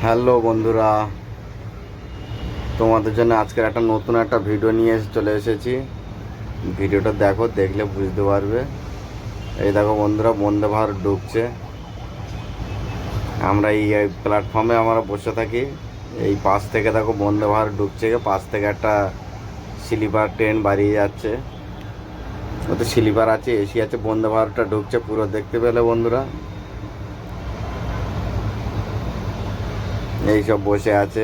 Hello বন্ধুরা, তোমাদের জন্য আজকের একটা নতুন একটা ভিডিও নিয়ে চলে এসেছি। ভিডিওটা দেখো, দেখলে বুঝতে পারবে। এই দেখো বন্ধুরা, বন্দে ভারত ঢুকছে। আমরা এই প্ল্যাটফর্মে আমরা বসে থাকি। এই পাশ থেকে দেখো বন্দে ভারত ঢুকছে, পাশ থেকে একটা স্লিপার ট্রেন বাড়িয়ে যাচ্ছে। ওতে স্লিপার আছে, এসি আছে, বন্দে ভারতটা ঢুকছে পুরো দেখতে পেলে বন্ধুরা। এই সব বসে আছে।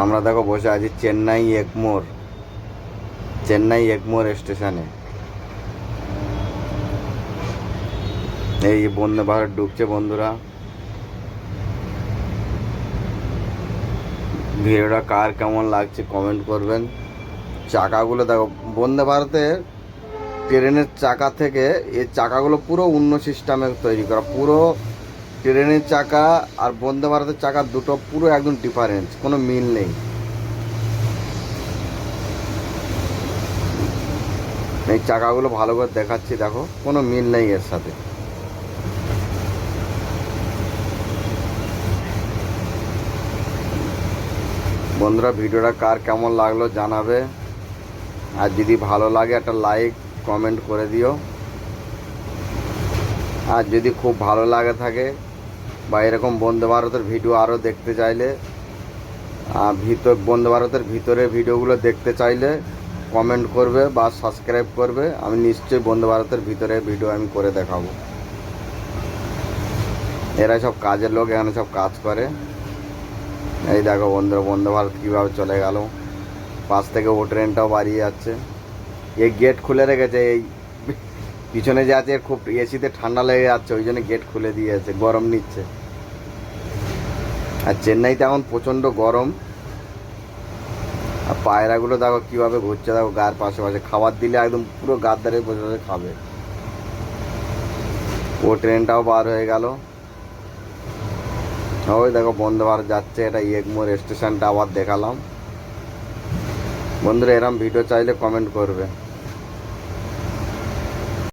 আমরা দেখো বসে আছি চেন্নাই এগমোর স্টেশনে। এই যে বন্দে ভারত ঢুকছে বন্ধুরা। ভিডিওটা কার কেমন লাগছে কমেন্ট করবেন। চাকাগুলো দেখো, বন্দে ভারতের ট্রেনের চাকা থেকে এই চাকাগুলো পুরো অন্য সিস্টেমে তৈরি করা। পুরো ট্রেনের চাকা আর বন্দে ভারতের চাকা দুটো পুরো একদম ডিফারেন্স, কোনো মিল নেই। এই চাকাগুলো ভালো করে দেখাচ্ছি, দেখো কোনো মিল নেই এর সাথে। বন্ধুরা, ভিডিওটা কার কেমন লাগলো জানাবে। আর যদি ভালো লাগে একটা লাইক কমেন্ট করে দিও। আর যদি খুব ভালো লাগে থাকে বা এরকম বন্দে ভারতের ভিডিও আরও দেখতে চাইলে, বন্দে ভারতের ভিতরে ভিডিওগুলো দেখতে চাইলে কমেন্ট করবে বা সাবস্ক্রাইব করবে। আমি নিশ্চয়ই বন্দে ভারতের ভিতরে ভিডিও আমি করে দেখাবো। এরা সব কাজের লোক, এখানে সব কাজ করে। এই দেখো বন্ধুরা, বন্দে ভারত কীভাবে চলে গেল। পাশ থেকে ও ট্রেনটাও বাড়িয়ে যাচ্ছে। এই গেট খুলে রেখেছে, এই পিছনে যে আছে খুব এসিতে ঠান্ডা লেগে যাচ্ছে, ওই জন্য গেট খুলে দিয়েছে, গরম নিচ্ছে। আর চেন্নাইতে এখন প্রচণ্ড গরম। আর পায়রাগুলো দেখো কীভাবে ঘুরছে, দেখো গায়ের পাশে পাশে। খাবার দিলে একদম পুরো গার ধারে বসে বসে খাবে। ও ট্রেনটাও বার হয়ে গেল। ওই দেখো বন্দে ভারত যাচ্ছে। এটা এগমোর স্টেশনটা আবার দেখালাম। বন্ধুরা, এরম ভিডিও চাইলে কমেন্ট করবে।